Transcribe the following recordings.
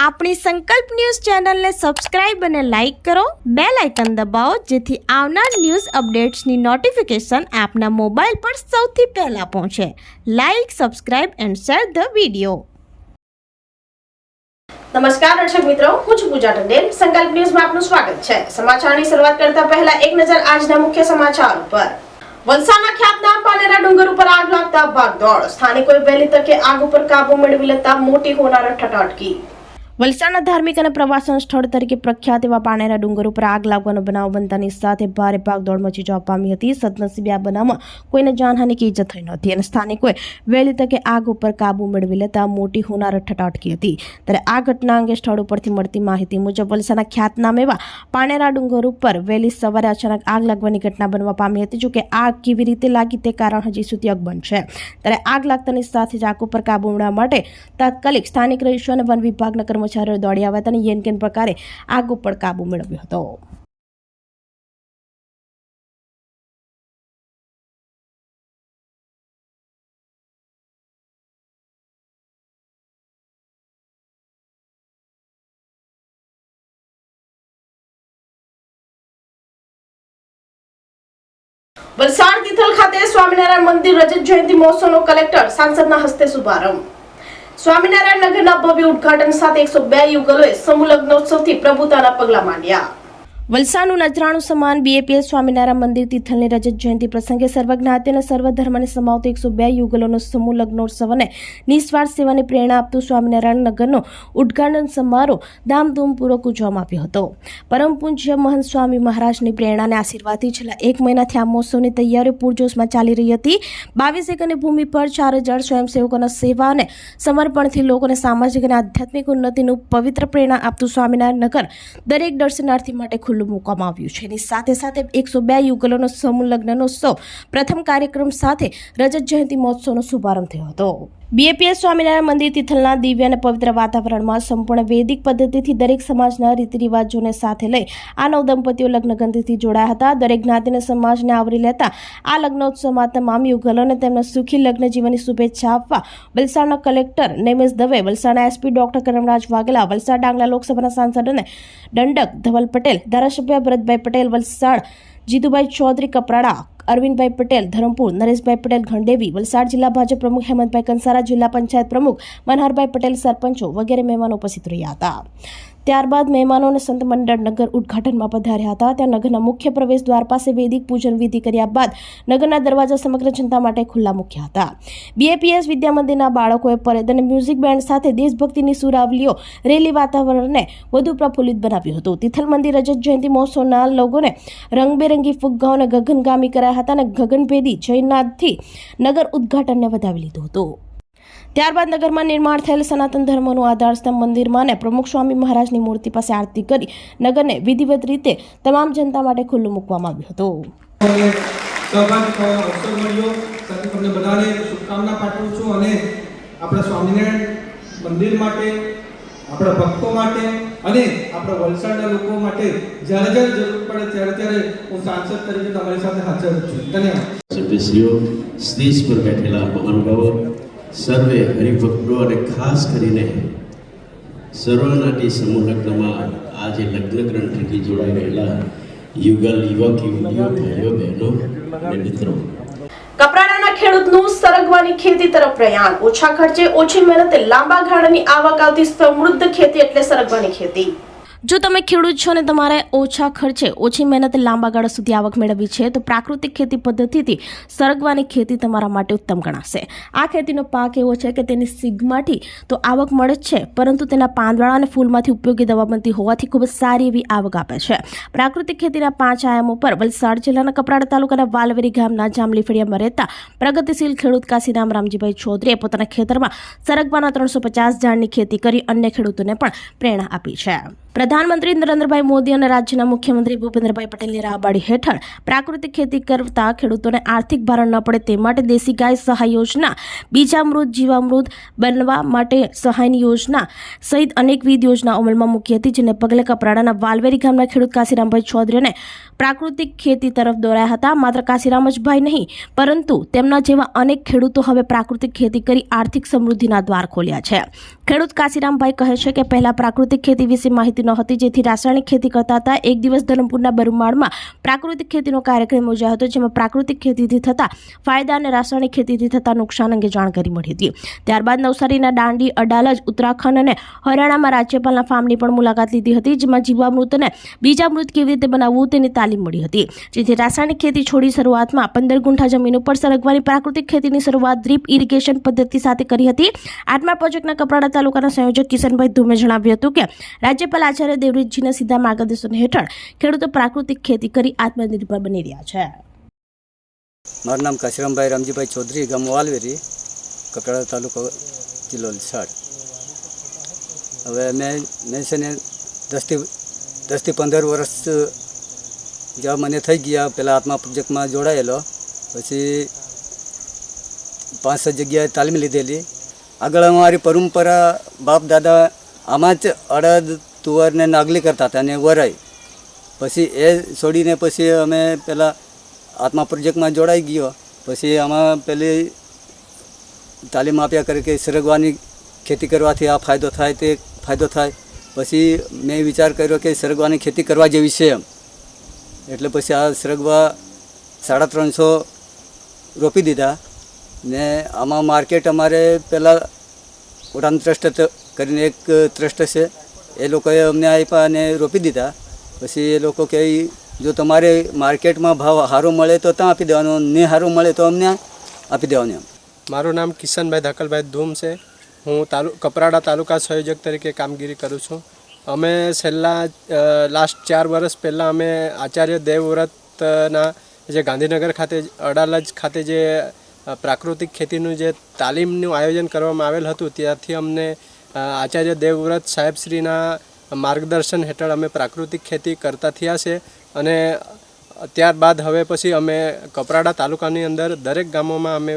આપણી સંકલ્પ ન્યૂઝ ચેનલને સબસ્ક્રાઇબ અને લાઇક કરો, બેલ આઇકન દબાવો જેથી આવનાર ન્યૂઝ અપડેટ્સની નોટિફિકેશન આપના મોબાઈલ પર સૌથી પહેલા પહોંચે. Like, subscribe and share the video. નમસ્કાર દર્શક મિત્રો, હું છું પૂજા ટંડેલ. સંકલ્પ ન્યૂઝમાં આપનું સ્વાગત છે. સમાચારની શરૂઆત કરતા પહેલા એક નજર આજના મુખ્ય સમાચાર ઉપર. વલસાડના ખ્યાતનામ પાનેરા ડુંગર ઉપર આગ લાગતા ભાગદોડ. સ્થાનિકોએ વહેલી તકે આગ ઉપર કાબુ મેળવી લેતા મોટી હોનારત અટકી. વલસાડના ધાર્મિક અને પ્રવાસન સ્થળ તરીકે પ્રખ્યાત એવા પાનેરા ડુંગર ઉપર આગ લાગવાનો બનાવ બનતાની સાથે ભારે ભાગદોડ મચી જવા પામી હતી. સદનસીબે આ બનાવમાં કોઈને જાનહાનિ કે ઇજા થઈ નહોતી અને સ્થાનિકોએ વહેલી તકે આગ ઉપર કાબુ મેળવી લેતા મોટી હોનારત અટકી હતી. ત્યારે આ ઘટના અંગે સ્થળ ઉપરથી મળતી માહિતી મુજબ વલસાડના ખ્યાતનામ એવા પાનેરા ડુંગર ઉપર વહેલી સવારે અચાનક આગ લાગવાની ઘટના બનવા પામી હતી. જોકે આગ કેવી રીતે લાગી તે કારણ હજી સુધી અકબંધ છે. ત્યારે આગ લાગતાની સાથે જ આગ ઉપર કાબુ મેળવવા માટે તાત્કાલિક સ્થાનિક રહીશો અને વન વિભાગના કર્મચારીઓ દોડી આવ્યા હતા અને યેનકેન પ્રકારે આગ ઉપર કાબુ મેળવ્યો હતો. વલસાડ તિથલ ખાતે સ્વામિનારાયણ મંદિર રજત જયંતિ મહોત્સવનો કલેક્ટર સાંસદના હસ્તે શુભારંભ. સ્વામિનારાયણ નગરના ભવ્ય ઉદ્ઘાટન સાથે 102 યુગલોએ સમૂહ લગ્નોત્સવથી પ્રભુતાના પગલા માંડ્યા. વલસાડનું નજરાણું સમાન બીએપીએસ સ્વામિનારાયણ મંદિર તિથલની રજત જયંતિ પ્રસંગે સર્વજ્ઞાતિ અને સર્વધર્મને સમાવતો 102 યુગલોનો સમૂહ લગ્નોત્સવ અને નિસ્વાર્થ સેવાની પ્રેરણા આપતું સ્વામિનારાયણ નગરનો ઉદ્ઘાટન સમારોહ ધામધૂમપૂર્વક ઉજવવામાં આવ્યો હતો. પરમ પૂજ્ય મહંત સ્વામી મહારાજની પ્રેરણા અને આશીર્વાદથી છેલ્લા 1 મહિનાથી આ મહોત્સવની તૈયારીઓ પૂરજોશમાં ચાલી રહી હતી. 22 એકરની ભૂમિ પર 4000 સ્વયંસેવકોના સેવા અને સમર્પણથી લોકોને સામાજિક અને આધ્યાત્મિક ઉન્નતિનું પવિત્ર પ્રેરણા આપતું સ્વામિનારાયણ નગર દરેક દર્શનાર્થી માટે મૂકવામાં આવ્યું છે. એની સાથે સાથે 102 યુગલોનો સમૂહ લગ્નોત્સવ પ્રથમ કાર્યક્રમ સાથે રજત જયંતિ મહોત્સવનો શુભારંભ થયો હતો. બીએપીએસ સ્વામિનારાયણ મંદિર તિથલના દિવ્ય અને પવિત્ર વાતાવરણમાં સંપૂર્ણ વૈદિક પદ્ધતિથી દરેક સમાજના રીતિ રિવાજોને સાથે લઈ આ નવ દંપતીઓ લગ્નગંધીથી જોડાયા હતા. દરેક જ્ઞાતિને સમાજને આવરી લેતા આ લગ્નોત્સવમાં તમામ યુગલોને તેમના સુખી લગ્ન જીવનની શુભેચ્છા આપવા વલસાડના કલેક્ટર નેમેશ દવે, વલસાડના એસપી ડોક્ટર કરમરાજ વાઘેલા, વલસાડ ડાંગલા લોકસભાના સાંસદ અને દંડક ધવલ પટેલ, ધારાસભ્ય ભરતભાઈ પટેલ વલસાડ, જીતુભાઈ ચૌધરી કપરાડા, અરવિંદભાઈ પટેલ ધરમપુર, નરેશભાઈ પટેલ ઘંડેવી, વલસાડ જિલ્લા ભાજપ પ્રમુખ હેમંતભાઈ કંસારા, જિલ્લા પંચાયત પ્રમુખ મનહરભાઈ પટેલ, સરપંચો વગેરે મહેમાનો ઉપસ્થિત રહ્યા હતા. ત્યારબાદ મહેમાનો અને સંત મંડળ નગર ઉદ્ઘાટનમાં પધાર્યા હતા. ત્યાં નગરના મુખ્ય પ્રવેશ દ્વાર પાસે વૈદિક પૂજન વિધિ કર્યા બાદ નગરના દરવાજા સમગ્ર જનતા માટે ખુલ્લા મૂક્યા હતા. બીએપીએસ વિદ્યા મંદિરના બાળકોએ પરેડ અને મ્યુઝિક બેન્ડ સાથે દેશભક્તિની સુરાવલીઓ રેલી વાતાવરણને વધુ પ્રફુલ્લિત બનાવ્યું હતું. તિથલ મંદિર રજત જયંતિ મહોત્સવના લોકોને રંગબેરંગી ફુગ્ગાઓ અને ગગનગામી કરાયા હતા અને ગગનભેદી જયનાથથી નગર ઉદ્ઘાટનને વધાવી લીધું હતું. ત્યારબાદ નગરમાં નિર્માણ થયેલ સનાતન ધર્મનું આધારસ્તંભ મંદિરમાં પ્રમુખ સ્વામી મહારાજની મૂર્તિ પાસે આરતી કરી નગરને વિધિવત રીતે તમામ જનતા માટે ખુલ્લું મૂકવામાં આવ્યું હતું. તમને બધાને શુભકામના પાઠવું છું અને આપણા સ્વામિનારાયણ મંદિર માટે, આપણા ભક્તો માટે અને આપણા વલસાડના લોકો માટે જ્યારે જ્યારે જરૂર પડે ત્યારે હું સાંસદ તરીકે તમારી સાથે હાજર છું. ધન્યવાદ. સભ્યશ્રીઓ, સ્ટેજ પર બેઠેલા મહાનુભાવો, સર્વે હરિભક્તો અને ખાસ કરીને સર્વનાટી સમૂહ લગ્નમાં આજે લગ્ન ગ્રંથથી જોડાઈ રહેલા યુગલ યુવક યુવતીઓ, ભાઈઓ બહેનો અને મિત્રો. કપરાડાના ખેડૂતનું સરગવાની ખેતી તરફ પ્રયાણ. ઓછા ખર્ચે ઓછી મહેનતે લાંબા ગાળાની આવક આવતી સમૃદ્ધ ખેતી એટલે સરગવાની ખેતી. જો તમે ખેડૂત છો અને તમારે ઓછા ખર્ચે ઓછી મહેનતે લાંબા ગાળા સુધી આવક મેળવવી છે તો પ્રાકૃતિક ખેતી પદ્ધતિથી સરગવાની ખેતી તમારા માટે ઉત્તમ ગણાશે. આ ખેતીનો પાક એવો છે કે તેની સિગમાંથી તો આવક મળે જ છે, પરંતુ તેના પાંદડા અને ફૂલમાંથી ઉપયોગી દવા બનતી હોવાથી ખૂબ જ સારી એવી આવક આપે છે. પ્રાકૃતિક ખેતીના 5 આયામો પર વલસાડ જિલ્લાના કપરાડા તાલુકાના વાલવેરી ગામના જાંબલી ફળિયામાં રહેતા પ્રગતિશીલ ખેડૂત કાશીરામ રામજીભાઈ ચૌધરીએ પોતાના ખેતરમાં સરગવાના 350 ઝાડની ખેતી કરી અન્ય ખેડૂતોને પણ પ્રેરણા આપી છે. પ્રધાનમંત્રી નરેન્દ્રભાઈ મોદી અને રાજ્યના મુખ્યમંત્રી ભૂપેન્દ્રભાઈ પટેલની રાહબરી હેઠળ પ્રાકૃતિક ખેતી કરતા ખેડૂતોને આર્થિક ભારણ ન પડે તે માટે દેશી ગાય સહાય યોજના, બીજામૃત, જીવામૃત બનવા માટે સહાયની યોજના સહિત અનેકવિધ યોજના અમલમાં મૂકી હતી, જેને પગલે કપરાડાના વાલવેરી ગામના ખેડૂત કાશીરામભાઈ ચૌધરીને પ્રાકૃતિક ખેતી તરફ દોરાયા હતા. માત્ર કાશીરામ જ ભાઈ નહીં, પરંતુ તેમના જેવા અનેક ખેડૂતો હવે પ્રાકૃતિક ખેતી કરી આર્થિક સમૃદ્ધિના દ્વાર ખોલ્યા છે. ખેડૂત કાશીરામભાઈ કહે છે કે પહેલા પ્રાકૃતિક ખેતી વિશે માહિતી ન હતી, જેથી રાસાયણિક ખેતી કરતા હતા. એક દિવસ ધરમપુરના બરુમાળમાં પ્રાકૃતિક ખેતીનો કાર્યક્રમ યોજાયો હતો, જેમાં પ્રાકૃતિક ખેતીથી થતા ફાયદા અને રાસાયણિક ખેતીથી થતા નુકસાન અંગે જાણકારી મળી હતી. ત્યારબાદ નવસારીના દાંડી, અડાલજ, ઉત્તરાખંડ અને હરિયાણામાં રાજ્યપાલના ફાર્મની પણ મુલાકાત લીધી હતી, જેમાં જીવામૃત અને બીજામૃત કેવી રીતે બનાવવું તેની તાલીમ મળી હતી, જેથી રાસાયણિક ખેતી છોડી શરૂઆતમાં 15 ગુંઠા જમીન ઉપર સરગવાની પ્રાકૃતિક ખેતીની શરૂઆત ડ્રીપ ઇરિગેશન પદ્ધતિ સાથે કરી હતી. આત્મા પ્રોજેક્ટના કપરાડા તાલુકાના સંયોજક કિશનભાઈ ધુમે જણાવ્યું હતું કે રાજ્યપાલ આચાર્ય દેવવ્રતજીના સીધા માર્ગદર્શન હેઠળ ખેડૂતો પ્રાકૃતિક ખેતી કરી આત્મનિર્ભર બની રહ્યા છે. મારું નામ કાશીરામભાઈ રામજીભાઈ ચૌધરી, ગામ વાલવેરી, કપરાડા તાલુકો, જિલ્લો વલસાડ. હવે મેં છે ને 10 થી 15 વર્ષ જેવા મને થઈ ગયા. પહેલાં આત્મા પ્રોજેક્ટમાં જોડાયેલો, પછી 5-6 જગ્યાએ તાલીમ લીધેલી. આગળ અમારી પરંપરા બાપ દાદા આમાં જ અડદ, તુવર ને નાગલી કરતા હતા અને વરાઈ. પછી એ છોડીને પછી અમે પહેલાં આત્મા પ્રોજેક્ટમાં જોડાઈ ગયો. પછી આમાં પેલી તાલીમ આપ્યા કરે કે સરગવાની ખેતી કરવાથી આ ફાયદો થાય, તે ફાયદો થાય. પછી મેં વિચાર કર્યો કે સરગવાની ખેતી કરવા જેવી છે એમ, એટલે પછી આ સરગવા 350 રોપી દીધા. ને આમાં માર્કેટ અમારે પહેલાં ઉડાન ટ્રસ્ટ કરીને એક ટ્રસ્ટ છે, એ લોકોએ અમને આપ્યા અને રોપી દીધા. પછી એ લોકો કહે જો તમારે માર્કેટમાં ભાવ સારો મળે તો ત્યાં આપી દેવાનો, ને સારું મળે તો અમને આપી દેવાનું એમ. મારું નામ કિશનભાઈ ધાકલભાઈ ધૂમ છે. હું કપરાડા તાલુકા સંયોજક તરીકે કામગીરી કરું છું. અમે છેલ્લા લાસ્ટ 4 વર્ષ પહેલાં અમે આચાર્ય દેવવ્રતના જે ગાંધીનગર ખાતે, અડાલજ ખાતે જે પ્રાકૃતિક ખેતીનું જે તાલીમનું આયોજન કરવામાં આવેલ હતું, ત્યાંથી અમને આચાર્ય દેવવ્રત સાહેબશ્રીના માર્ગદર્શન હેઠળ અમે પ્રાકૃતિક ખેતી કરતા થયા છે. અને ત્યારબાદ હવે પછી અમે કપરાડા તાલુકાની અંદર દરેક ગામોમાં અમે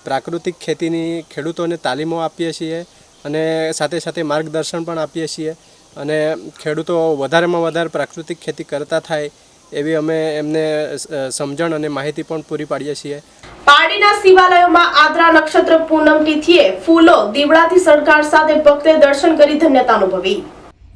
પ્રાકૃતિક ખેતીની ખેડૂતોને તાલીમો આપીએ છીએ અને સાથે સાથે માર્ગદર્શન પણ આપીએ છીએ. અને ખેડૂતો વધારેમાં વધારે પ્રાકૃતિક ખેતી કરતા થાય એવી અમે એમને સમજણ અને માહિતી પણ પૂરી પાડીએ છીએ. પારડીના શિવાલયોમાં આદ્રા નક્ષત્ર પૂનમ તિથિએ ફૂલો, દીવડાથી શણગાર સાથે ભક્તોએ દર્શન કરી ધન્યતા અનુભવી.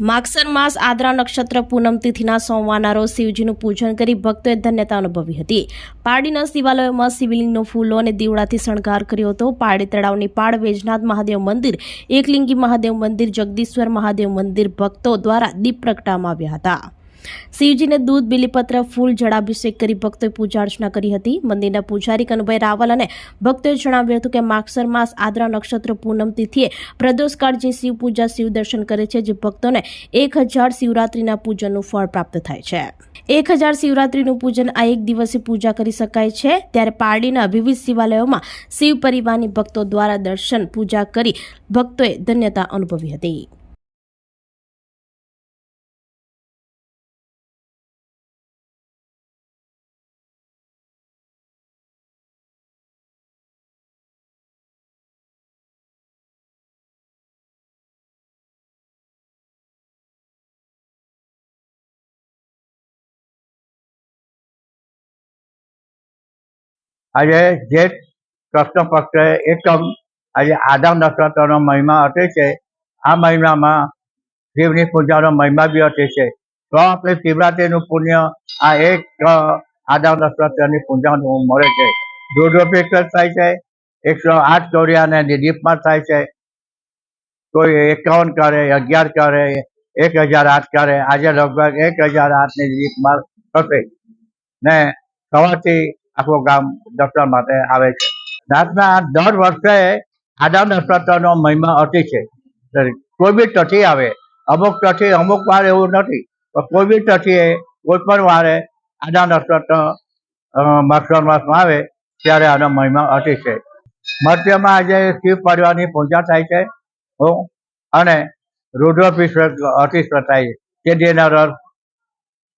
માગસર માસ આદ્રા નક્ષત્ર પૂનમ તિથિના સોમવારના રોજ શિવજીનું પૂજન કરી ભક્તોએ ધન્યતા અનુભવી હતી. પારડીના શિવાલયોમાં શિવલિંગનો ફૂલો અને દીવડાથી શણગાર કર્યો હતો. પારડી તળાવની પાળ, વેજનાથ મહાદેવ મંદિર, એકલિંગી મહાદેવ મંદિર, જગદીશ્વર મહાદેવ મંદિર ભક્તો દ્વારા દીપ પ્રગટાવવામાં આવ્યા હતા. શિવજીને દૂધ, બીલીપત્ર, ફૂલ, જળાભિષેક કરી ભક્તોએ પૂજા અર્ચના કરી હતી. મંદિરના પૂજારી કનુભાઈ રાવલ અને ભક્તોએ જણાવ્યું હતું કે માગસર માસ આદ્રા નક્ષત્ર પૂનમ તિથિએ પ્રદોષકાળ જે શિવ પૂજા, શિવ દર્શન કરે છે, જે ભક્તોને 1000 શિવરાત્રિના પૂજનનું ફળ પ્રાપ્ત થાય છે. 1000 શિવરાત્રિનું પૂજન આ એક દિવસે પૂજા કરી શકાય છે. ત્યારે પારડીના વિવિધ શિવાલયોમાં શિવ પરિવારની ભક્તો દ્વારા દર્શન પૂજા કરી ભક્તોએ ધન્યતા અનુભવી હતી. આજે જેઠ કૃષ્ણ પક્ષ એકમ આજે આદા નક્ષત્રનો મહિમા અટે છે. આ મહિનામાં શિવની પૂજાનો મહિમા બી અટે છે. તો આપણે શિવરાત્રિનું પુણ્ય આ એક આદા નક્ષત્રની પૂજાનું મળે છે. દૂધોપેક્ષ થાય છે, 108 ચોર્યાને દીપમાં થાય છે. કોઈ 51 કરે, 11 કરે, 1008 કરે. આજે લગભગ 1008ની દીપમાં થશે ને સવારથી આખું ગામ દર્શન માટે આવે છે. રાતના દર વર્ષે આદા નક્ષત્રનો મહિમા અતિ છે. કોઈ બી તથી આવે, અમુક તથી અમુક વાર એવું નથી, પણ કોઈ બી તથીએ કોઈ પણ વારે આદા નક્ષત્ર માગસર માસમાં આવે ત્યારે આનો મહિમા અતિ છે. મધ્યમાં આજે શિવ પરિવારની પૂજા થાય છે અને રુદ્રાભિષેક અતિશ્વ થાય શેરડીના રસ,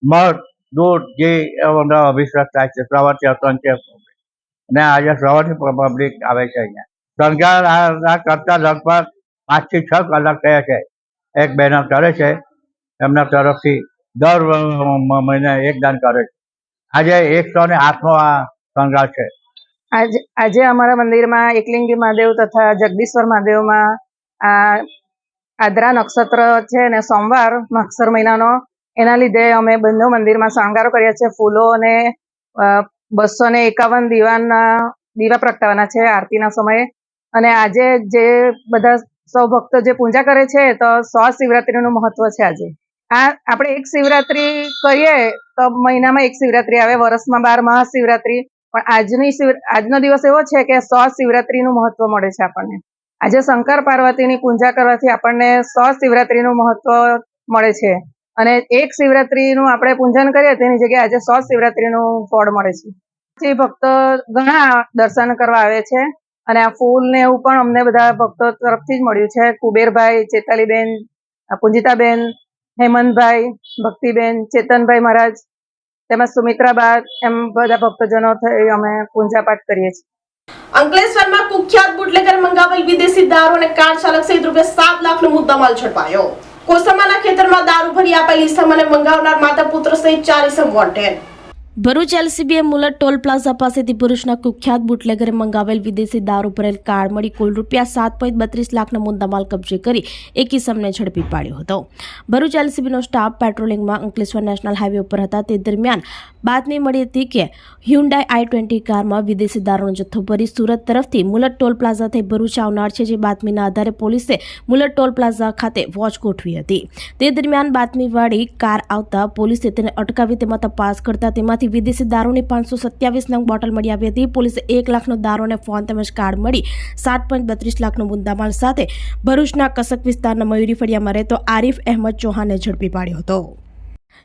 મધ, દૂધ, ઘી એવો અભિષેક થાય છે. સવારથી અસંખ્ય અને આજે સવારથી પબ્લિક આવે છે અહીંયા. શણગાર કરતા લગભગ 5 થી 6 કલાક થયા છે. એક બહેનો કરે છે, એમના તરફથી દર મહિને એક દાન કરે છે. આજે 108મો આ શણગાર છે. આજે અમારા મંદિરમાં એકલિંગી મહાદેવ તથા જગદીશ્વર મહાદેવમાં આ આદ્રા નક્ષત્ર છે ને સોમવાર માગસર મહિનાનો, એના લીધે અમે બંને મંદિરમાં શણગારો કર્યા છે. ફૂલો અને 251 દીવા પ્રગટાવવાના છે આરતીના સમયે. અને આજે જે બધા સૌ ભક્તો જે પૂજા કરે છે તો શિવરાત્રીનું મહત્વ છે. આજે આપણે એક શિવરાત્રી કરીએ તો મહિનામાં એક શિવરાત્રી આવે, વર્ષમાં 12 મહાશિવરાત્રી, પણ આજનો દિવસ એવો છે કે શિવરાત્રીનું મહત્વ મળે છે આપણને. આજે શંકર પાર્વતીની પૂજા કરવાથી આપણને શિવરાત્રીનું મહત્વ મળે છે. અને એક શિવરાત્રીનું આપણે પૂજન કરીએ તેની જગ્યાએ આજે શિવરાત્રીનું ફળ મળે છે. જે ભક્તો ઘણા દર્શન કરવા આવે છે. અને આ ફૂલ ને એવું પણ અમને બધા ભક્તો તરફથી જ મળ્યું છે. કુબેરભાઈ, ચેતાલીબેન, પુંજિતાબેન, હેમંતભાઈ, ભક્તિબેન, ચેતનભાઈ મહારાજ તેમજ સુમિત્રાબા, એમ બધા ભક્તજનો થઈ અમે પૂજા પાઠ કરીએ છીએ. અંકલેશ્વરમાં કુખ્યાત બુટલેગર મંગાવેલ વિદેશી દારૂ અને કાર ચાલક સહિત ₹7 લાખનો મુદ્દામાલ ઝડપાયો. કોસમાના ખેતરમાં દારૂ ભરી આપેલ ઈસમ અને મંગાવનાર માતા પુત્ર સહિત 4 ઈસમ વોન્ટેડ. ભરૂચ એલસીબીએ મુલત ટોલ પ્લાઝા પાસેથી ભરૂચના કુખ્યાત બુટલેગરે મંગાવેલ વિદેશી દારૂ ભરેલ કાર મળી કુલ ₹7.32 લાખનો મુદ્દામાલ કબજે કરી એક ઇસમને ઝડપી પાડ્યો હતો. ભરૂચ એલસીબીનો સ્ટાફ પેટ્રોલિંગમાં અંકલેશ્વર નેશનલ હાઈવે ઉપર હતા. તે દરમિયાન બાતમી મળી હતી કે હ્યુન્ડાઈ i20 કારમાં વિદેશી દારૂનો જથ્થો ભરી સુરત તરફથી મુલત ટોલ પ્લાઝા થઈ ભરૂચ આવનાર છે. જે બાતમીના આધારે પોલીસે મુલત ટોલ પ્લાઝા ખાતે વોચ ગોઠવી હતી. તે દરમિયાન બાતમીવાળી કાર આવતા પોલીસે તેને અટકાવી તેમાં તપાસ કરતા તેમાંથી વિદેશી દારૂની 527 નંગ બોટલ મળી આવી હતી. પોલીસે 1 લાખનો દારૂ અને ફોન તેમજ કાર્ડ મળી 7.32 લાખનો મુદ્દામાલ સાથે ભરૂચના કસક વિસ્તારના મયુરી ફળિયામાં રહેતો આરિફ અહેમદ ચૌહાણને ઝડપી પાડ્યો હતો.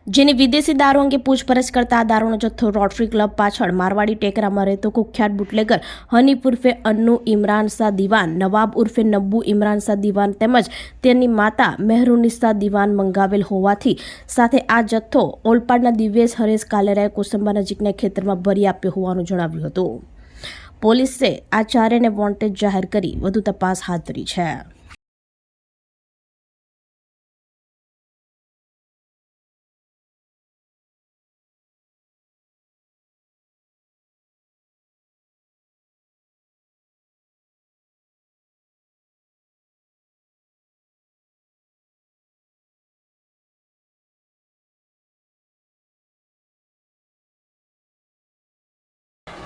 જેની વિદેશી દારૂ અંગે પૂછપરછ કરતા આ દારૂનો જથ્થો રોટરી ક્લબ પાછળ મારવાડી ટેકરામાં રહેતો કુખ્યાત બુટલેગર હનીફ ઉર્ફે અન્નુ ઇમરાન શાહ દિવાન, નવાબ ઉર્ફે નબ્બુ ઇમરાન શાહ દિવાન તેમજ તેની માતા મહેરુનિસા દિવાન મંગાવેલ હોવાથી સાથે આ જથ્થો ઓલપાડના દિવ્યેશ હરેશ કાલેરાએ કોસંબા નજીકના ખેતરમાં ભરી આપ્યો હોવાનું જણાવ્યું હતું. પોલીસે આ ચારેયને વોન્ટેડ જાહેર કરી વધુ તપાસ હાથ ધરી છે.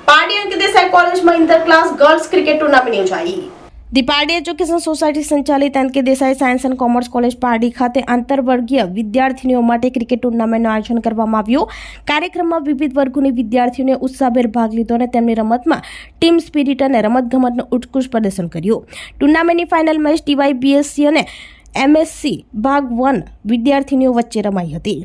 પારડી અંકિત દેસાઈ કોલેજમાં inter class girls cricket tournament યોજાઈ. ધી પારડી એજ્યુકેશન સોસાયટી સંચાલિત Ankit Desai science and commerce college Pardi ખાતે આંતરવર્ગીય વિદ્યાર્થીનીઓ માટે ક્રિકેટ ટુર્નામેન્ટનું આયોજન કરવામાં આવ્યું. કાર્યક્રમમાં વિવિધ વર્ગોની વિદ્યાર્થીઓએ ઉત્સાહભેર ભાગ લીધો અને તેમની રમતમાં ટીમ સ્પિરિટ અને રમતગમતનું ઉત્કૃષ્ટ પ્રદર્શન કર્યું. ટુર્નામેન્ટની ફાઇનલ મેચ TYBSc અને MSc ભાગ 1 વિદ્યાર્થીનીઓ વચ્ચે રમાઈ હતી.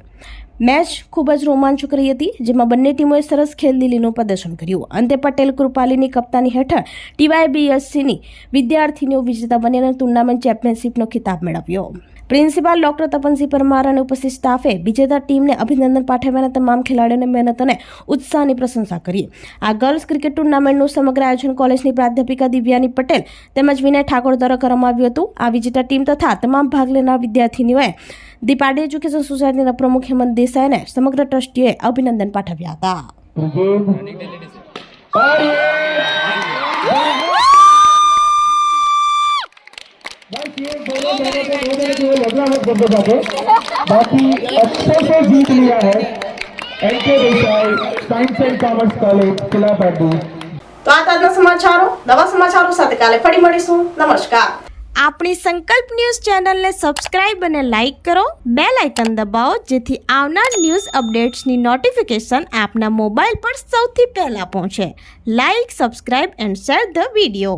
મેચ ખૂબ જ રોમાંચક રહી હતી, જેમાં બંને ટીમોએ સરસ ખેલદિલીનું પ્રદર્શન કર્યું. અંતે પટેલ કૃપાલીની કપ્તાની હેઠળ TYBScની વિદ્યાર્થીનીઓ વિજેતા બની અને ટુર્નામેન્ટ ચેમ્પિયનશિપનો ખિતાબ મેળવ્યો. પ્રિન્સિપાલ ડોક્ટર તપનસિંહ પરમાર અને ઉપસ્થિત સ્ટાફે વિજેતા ટીમને અભિનંદન પાઠવ્યા અને તમામ ખેલાડીઓની મહેનત અને ઉત્સાહની પ્રશંસા કરી. આ ગર્લ્સ ક્રિકેટ ટુર્નામેન્ટનું સમગ્ર આયોજન કોલેજની પ્રાધ્યાપિકા દિવ્યાની પટેલ તેમજ વિનય ઠાકોર દ્વારા કરવામાં આવ્યું હતું. આ વિજેતા ટીમ તથા તમામ ભાગ લેનાર વિદ્યાર્થીનીઓએ ધી પારડી એજ્યુકેશન સોસાયટીના પ્રમુખ હેમંત દેસાઈ અને સમગ્ર ટ્રસ્ટીઓએ અભિનંદન પાઠવ્યા હતા. बाकी अच्छे से जीत लिया है NK Desai science and commerce college Killa Pardi. તો આ તાજના સમાચારો. નવા સમાચારો સાથે કાલે ફરી મળીશું. નમસ્કાર. આપણી સંકલ્પ ન્યૂઝ ચેનલને સબસ્ક્રાઇબ અને લાઇક કરો. બેલ આઇકન દબાવો જેથી આવનાર ન્યૂઝ અપડેટ્સની નોટિફિકેશન આપના મોબાઈલ પર સૌથી પહેલા પહોંચે. Like, subscribe and share the video.